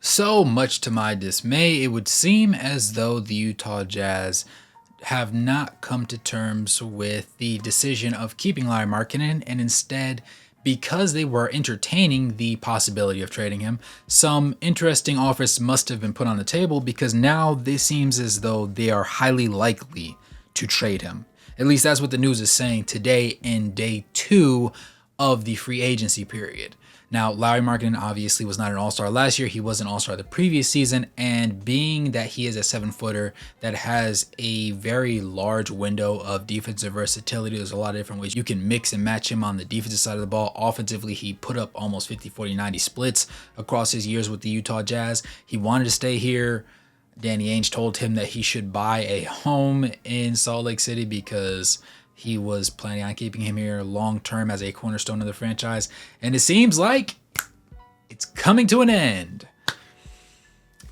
So much to my dismay, it would seem as though the Utah Jazz have not come to terms with the decision of keeping Lauri Markkanen, and instead, because they were entertaining the possibility of trading him, some interesting offers must have been put on the table because now it seems as though they are highly likely to trade him. At least that's what the news is saying today in day 2 of the free agency period. Now, Lauri Markkanen obviously was not an all-star last year. He was an all-star the previous season. And being that he is a 7-footer that has a very large window of defensive versatility, there's a lot of different ways you can mix and match him on the defensive side of the ball. Offensively, he put up almost 50, 40, 90 splits across his years with the Utah Jazz. He wanted to stay here. Danny Ainge told him that he should buy a home in Salt Lake City because he was planning on keeping him here long term as a cornerstone of the franchise. And it seems like it's coming to an end,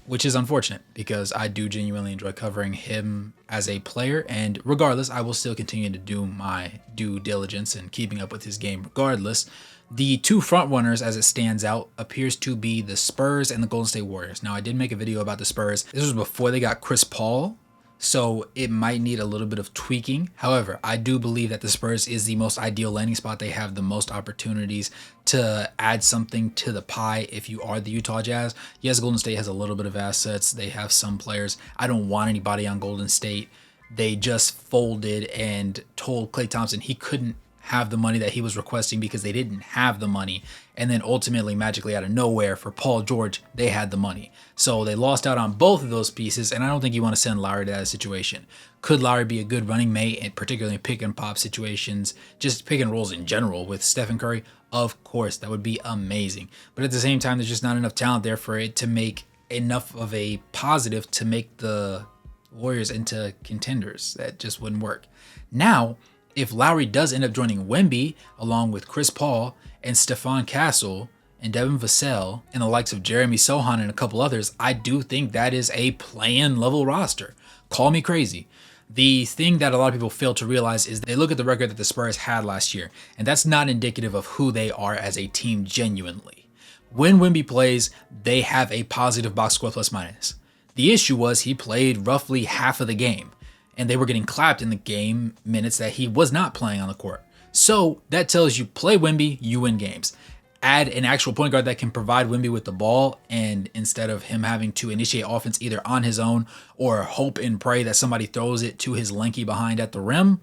which is unfortunate because I do genuinely enjoy covering him as a player. And regardless, I will still continue to do my due diligence and keeping up with his game regardless. The two front runners, as it stands out, appears to be the Spurs and the Golden State Warriors. Now, I did make a video about the Spurs. This was before they got Chris Paul, so it might need a little bit of tweaking. However, I do believe that the Spurs is the most ideal landing spot. They have the most opportunities to add something to the pie if you are the Utah Jazz. Yes, Golden State has a little bit of assets. They have some players. I don't want anybody on Golden State. They just folded and told Klay Thompson he couldn't have the money that he was requesting because they didn't have the money. And then ultimately, magically out of nowhere, for Paul George, they had the money. So they lost out on both of those pieces, and I don't think you want to send Lauri to that situation. Could Lauri be a good running mate, and particularly in pick and pop situations, just pick and rolls in general with Stephen Curry? Of course, that would be amazing. But at the same time, there's just not enough talent there for it to make enough of a positive to make the Warriors into contenders. That just wouldn't work. Now, if Lauri does end up joining Wemby, along with Chris Paul and Stephon Castle and Devin Vassell and the likes of Jeremy Sohan and a couple others, I do think that is a play-in level roster. Call me crazy. The thing that a lot of people fail to realize is they look at the record that the Spurs had last year, and that's not indicative of who they are as a team genuinely. When Wemby plays, they have a positive box score plus minus. The issue was he played roughly half of the game, and they were getting clapped in the game minutes that he was not playing on the court. So that tells you play Wemby, you win games. Add an actual point guard that can provide Wemby with the ball, and instead of him having to initiate offense either on his own or hope and pray that somebody throws it to his lanky behind at the rim,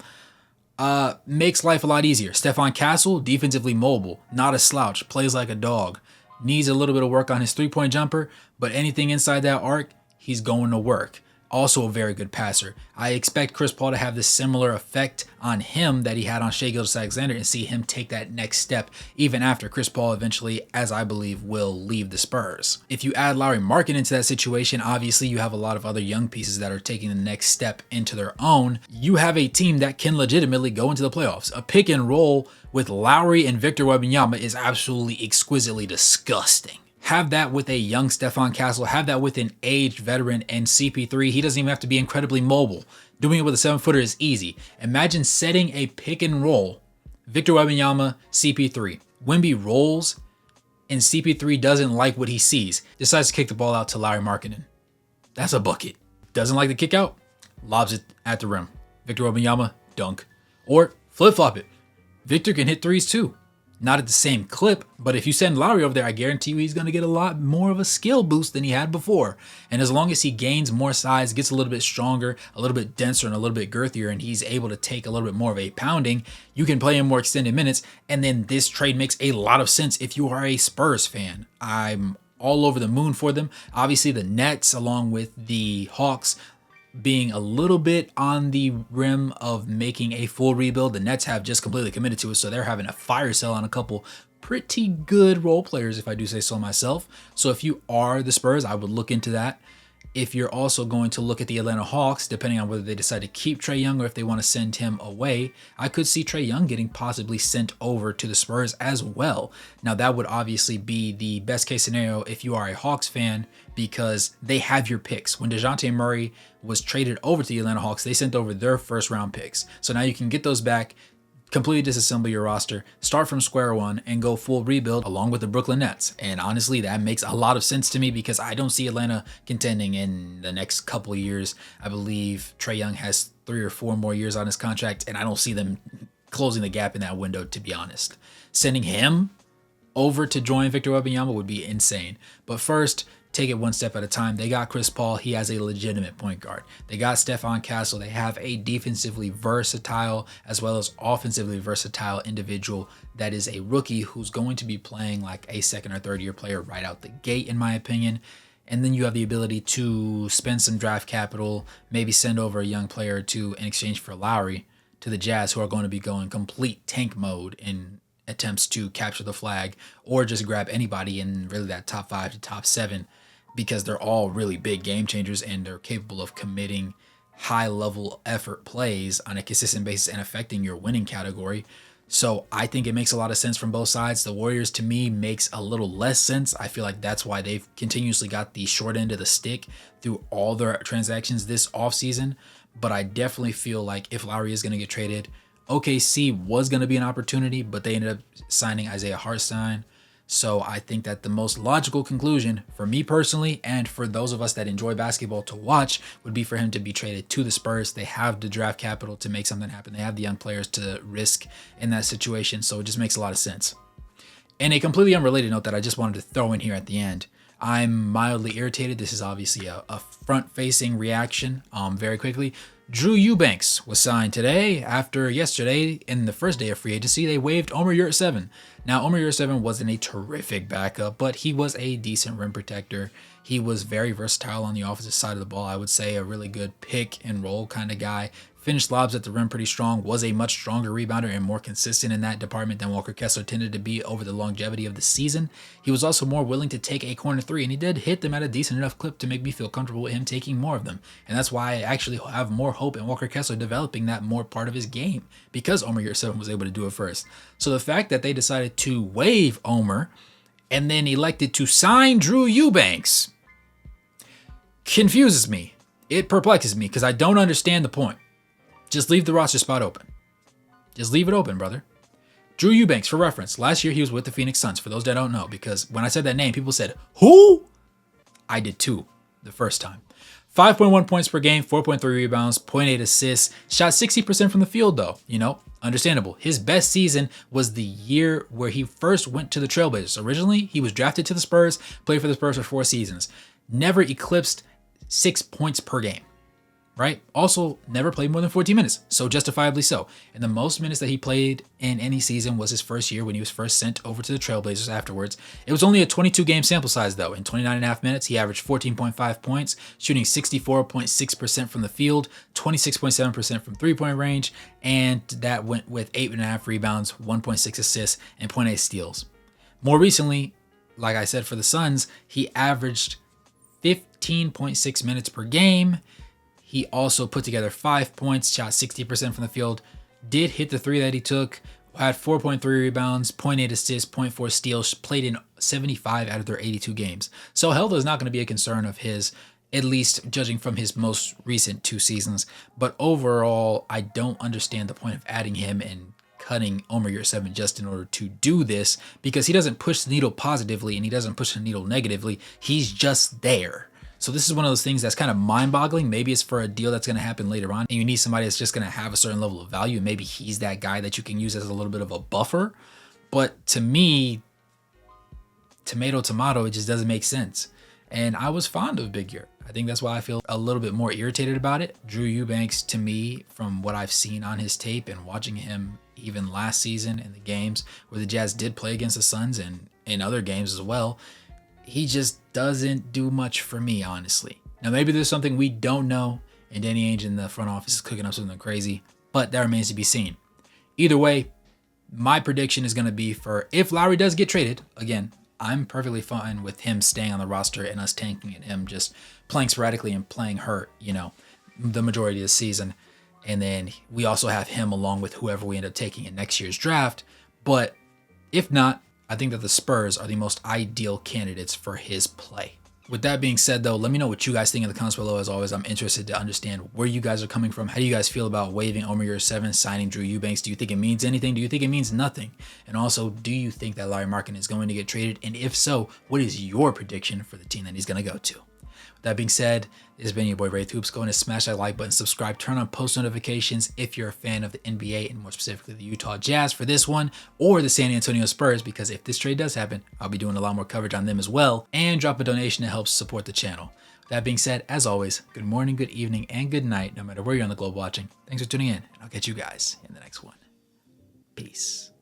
makes life a lot easier. Stephon Castle, defensively mobile, not a slouch, plays like a dog. Needs a little bit of work on his three-point jumper, but anything inside that arc, he's going to work. Also a very good passer. I expect Chris Paul to have this similar effect on him that he had on Shai Gilgeous-Alexander and see him take that next step even after Chris Paul eventually, as I believe, will leave the Spurs. If you add Lauri Markkanen into that situation, obviously you have a lot of other young pieces that are taking the next step into their own. You have a team that can legitimately go into the playoffs. A pick and roll with Lauri and Victor Wembanyama is absolutely exquisitely disgusting. Have that with a young Stephon Castle. Have that with an aged veteran and CP3. He doesn't even have to be incredibly mobile. Doing it with a 7-footer is easy. Imagine setting a pick and roll. Victor Wembanyama, CP3. Wemby rolls, and CP3 doesn't like what he sees. Decides to kick the ball out to Lauri Markkanen. That's a bucket. Doesn't like the kick out? Lobs it at the rim. Victor Wembanyama, dunk. Or flip-flop it. Victor can hit threes too. Not at the same clip, but if you send Lauri over there, I guarantee you he's going to get a lot more of a skill boost than he had before. And as long as he gains more size, gets a little bit stronger, a little bit denser, and a little bit girthier, and he's able to take a little bit more of a pounding, you can play him more extended minutes. And then this trade makes a lot of sense if you are a Spurs fan. I'm all over the moon for them. Obviously, the Nets, along with the Hawks, being a little bit on the rim of making a full rebuild. The Nets have just completely committed to it, so they're having a fire sale on a couple pretty good role players, if I do say so myself. So if you are the Spurs, I would look into that. If you're also going to look at the Atlanta Hawks, depending on whether they decide to keep Trae Young or if they want to send him away, I could see Trae Young getting possibly sent over to the Spurs as well. Now, that would obviously be the best case scenario if you are a Hawks fan because they have your picks. When DeJounte Murray was traded over to the Atlanta Hawks, they sent over their first round picks. So now you can get those back, completely disassemble your roster, start from square one, and go full rebuild along with the Brooklyn Nets. And honestly, that makes a lot of sense to me because I don't see Atlanta contending in the next couple of years. I believe Trae Young has 3 or 4 more years on his contract, and I don't see them closing the gap in that window, to be honest. Sending him over to join Victor Wembanyama would be insane. But first, take it one step at a time. They got Chris Paul. He has a legitimate point guard. They got Stephon Castle. They have a defensively versatile as well as offensively versatile individual that is a rookie who's going to be playing like a second or third year player right out the gate, in my opinion. And then you have the ability to spend some draft capital, maybe send over a young player or two in exchange for Lauri to the Jazz, who are going to be going complete tank mode in attempts to capture the flag, or just grab anybody in really that top 5 to top 7, because they're all really big game changers and they're capable of committing high level effort plays on a consistent basis and affecting your winning category. So I think it makes a lot of sense from both sides. The Warriors, to me, makes a little less sense. I feel like that's why they've continuously got the short end of the stick through all their transactions this offseason. But I definitely feel like if Lauri is going to get traded, OKC was going to be an opportunity, but they ended up signing Isaiah Hartenstein. So I think that the most logical conclusion for me personally, and for those of us that enjoy basketball to watch, would be for him to be traded to the Spurs. They have the draft capital to make something happen. They have the young players to risk in that situation. So it just makes a lot of sense. And a completely unrelated note that I just wanted to throw in here at the end. I'm mildly irritated. This is obviously a front-facing reaction very quickly. Drew Eubanks was signed today after yesterday in the first day of free agency. They waived Omer Yurtseven. Now, Omer Yurtseven wasn't a terrific backup, but he was a decent rim protector. He was very versatile on the offensive side of the ball. I would say a really good pick and roll kind of guy. Finished lobs at the rim pretty strong, was a much stronger rebounder and more consistent in that department than Walker Kessler tended to be over the longevity of the season. He was also more willing to take a corner three, and he did hit them at a decent enough clip to make me feel comfortable with him taking more of them. And that's why I actually have more hope in Walker Kessler developing that more part of his game, because Omer Yurtseven was able to do it first. So the fact that they decided to waive Omer and then elected to sign Drew Eubanks confuses me. It perplexes me because I don't understand the point. Just leave the roster spot open. Just leave it open, brother. Drew Eubanks, for reference, last year he was with the Phoenix Suns, for those that don't know, because when I said that name, people said, who? I did too, the first time. 5.1 points per game, 4.3 rebounds, 0.8 assists, shot 60% from the field though, understandable. His best season was the year where he first went to the Trailblazers. Originally, he was drafted to the Spurs, played for the Spurs for 4 seasons. Never eclipsed 6 points per game. Right? Also, never played more than 14 minutes, so justifiably so. And the most minutes that he played in any season was his first year when he was first sent over to the Trailblazers afterwards. It was only a 22-game sample size, though. In 29.5 minutes, he averaged 14.5 points, shooting 64.6% from the field, 26.7% from three-point range, and that went with 8.5 rebounds, 1.6 assists, and 0.8 steals. More recently, like I said for the Suns, he averaged 15.6 minutes per game. He also put together 5 points, shot 60% from the field, did hit the 3 that he took, had 4.3 rebounds, 0.8 assists, 0.4 steals, played in 75 out of their 82 games. So health is not going to be a concern of his, at least judging from his most recent 2 seasons. But overall, I don't understand the point of adding him and cutting Omer Yurtseven just in order to do this, because he doesn't push the needle positively and he doesn't push the needle negatively. He's just there. So this is one of those things that's kind of mind-boggling. Maybe it's for a deal that's going to happen later on, and you need somebody that's just going to have a certain level of value, and maybe he's that guy that you can use as a little bit of a buffer. But to me, tomato, it just doesn't make sense. And I was fond of Big Yurt. I think that's why I feel a little bit more irritated about it. Drew Eubanks, to me, from what I've seen on his tape and watching him even last season in the games where the Jazz did play against the Suns and in other games as well, he just doesn't do much for me, honestly. Now, maybe there's something we don't know, and Danny Ainge in the front office is cooking up something crazy, but that remains to be seen. Either way, my prediction is going to be for if Lauri does get traded, again, I'm perfectly fine with him staying on the roster and us tanking and him just playing sporadically and playing hurt, the majority of the season. And then we also have him along with whoever we end up taking in next year's draft. But if not, I think that the Spurs are the most ideal candidates for his play. With that being said, though, let me know what you guys think in the comments below. As always, I'm interested to understand where you guys are coming from. How do you guys feel about waiving Omer Yurtseven, signing Drew Eubanks? Do you think it means anything? Do you think it means nothing? And also, do you think that Lauri Markkanen is going to get traded? And if so, what is your prediction for the team that he's going to go to? With that being said, this has been your boy Wraith Hoops. Go ahead and smash that like button, subscribe, turn on post notifications if you're a fan of the NBA and more specifically the Utah Jazz for this one or the San Antonio Spurs, because if this trade does happen, I'll be doing a lot more coverage on them as well, and drop a donation to help support the channel. With that being said, as always, good morning, good evening, and good night, no matter where you're on the globe watching. Thanks for tuning in, and I'll catch you guys in the next one. Peace.